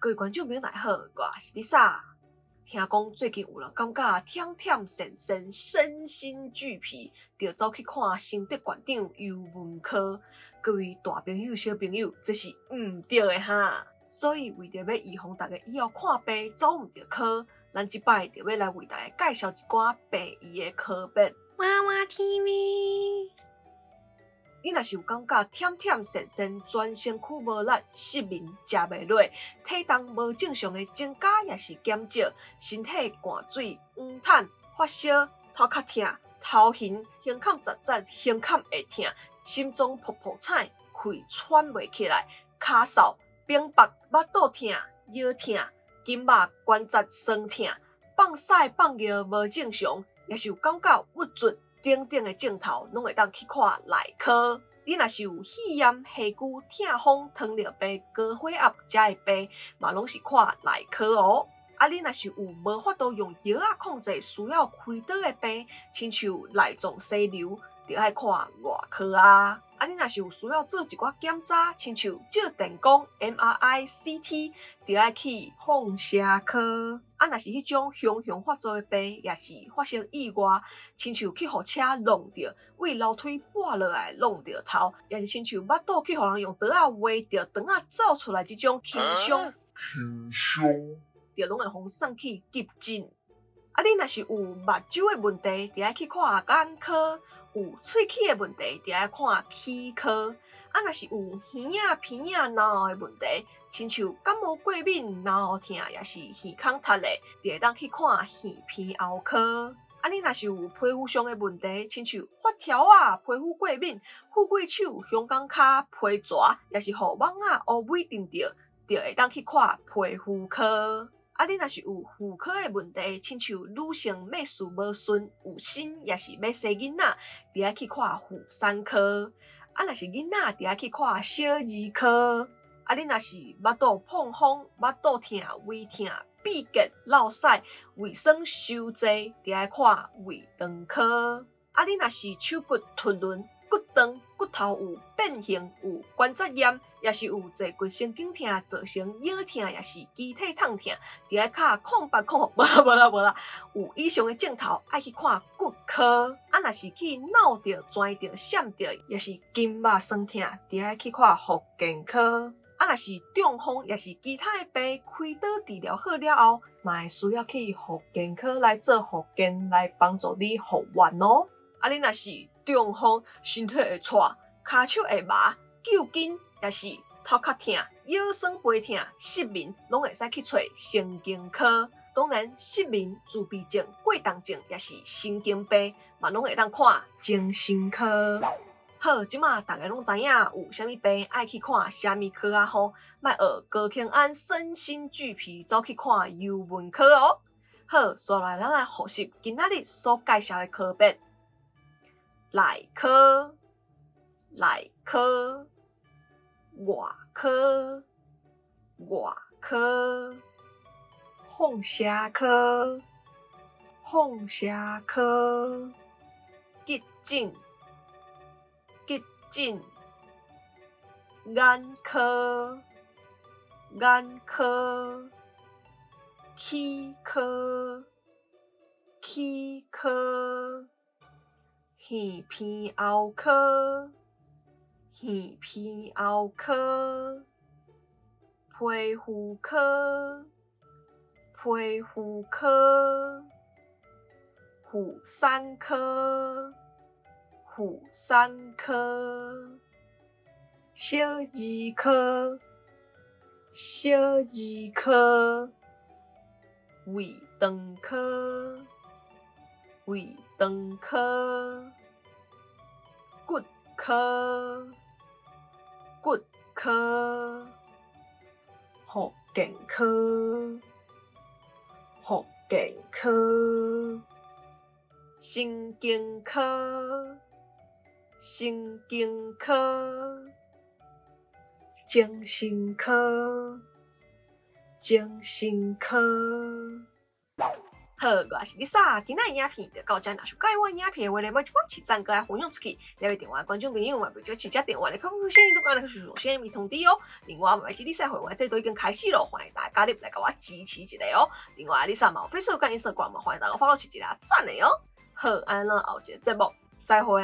各位观众朋友大家好，我是 Lisa。听讲最近有人感觉忝忝神神，身心俱疲，就走去看新竹县长游文科。各位大朋友、小朋友，这是唔对的哈。所以为着要预防大家以后看病走唔着科，咱即摆就要来为大家介绍一寡病医的科别。娃娃 TV。你若是有感觉忝忝神神，全身躯无力、失眠、食袂落、体重无正常的增加，也是减少，身体汗水、黄痰、发烧、头壳痛、头晕、胸腔杂杂、胸腔会痛、心脏噗噗踩、气喘袂起来、骹扫、冰腹、腹肚痛、腰痛、筋肉关节酸痛、放屎放尿无正常，也是有感觉郁卒等等的症头，拢会当去看内科。你若是有肺炎、下肢、痛风、糖尿病、高血压才会病，嘛拢是看内科哦。你若是有无法度用药啊控制，需要开刀的病，亲像内脏息瘤，就爱看外科啊。你若是有需要做一寡检查，亲像照电光、MRI、CT， 就爱去放射科。若是迄种熊熊发作的病，也是发生意外，亲像去互车撞着，为楼梯跌落来撞着头，也是亲像腹肚去互人用刀仔划着，肠仔走出来这种轻伤，就拢会互送去急诊。你若是有目睭的问题，就爱去看眼科；有喙齿的问题，就爱看齿科。若是有耳仔、鼻仔、脑的问题，亲像感冒过敏、脑痛，也是耳孔塌的，就会当去看耳鼻喉科。你若是有皮肤上的问题，亲像发条啊、皮肤过敏、富贵手、香港脚、皮蛇，也是互蚊仔、乌尾叮着，就会当去看皮肤科。你若是有妇科的问题，亲像女性月事无顺、有心，也是要生囡仔，就爱去看妇产科。若是囡仔，就爱去看小儿科。你若是腹肚膨风、腹肚痛、胃痛、闭结、落屎、胃酸收济，就爱看胃肠科。你若是手骨突轮、骨断、骨头有变形、有关节炎，也是有坐骨神经痛造成腰痛，也是肢体痛痛，就爱卡0806，无啦，有以上的症头，爱去看骨科。若是去挠着、钻着、闪着，也是筋肉酸痛，就爱去看复健科。若是中风，也是其他的病，开刀治疗好了后，嘛会需要去复健科来做复健，来帮助你复原哦。你若是中风，身体会颤，骹手会麻，抽筋，也是头壳痛、腰酸背痛、失眠，拢会使去找神经科。当然，失眠、自闭症、过动症也是神经病，嘛拢会当看精神科。好，即马大家拢知影有啥物病爱去看啥物科啊吼，莫学高庆安身心俱疲走去看游文科哦。好，接来咱来复习今仔日所介绍的科别：内科、内科、外科、外科、放射科、放射科、急诊、急诊、眼科、眼科、齿科、齿科、耳鼻喉科、耳鼻喉科、皮肤科、皮肤科、妇产科、妇产科、小儿科、小儿科、胃肠科、胃肠科、骨科、骨科、复健科、复健科、神经科、神经科、精神科、精神科。好，我是 Lisa，今仔影片就到这，若想介我影片的话咧，要帮起赞，个分享出去，了解电话观众朋友嘛，不就直接电话来看有啥都讲来有啥物通知哦。另外，买支 Lisa 会员这都已经开始咯，欢迎大家加入来甲我支持一下哦。另外，Lisa 嘛有 Facebook 跟 Instagram 嘛，欢迎大家follow起一下赞的哦。好，安啦，后一个节目再会。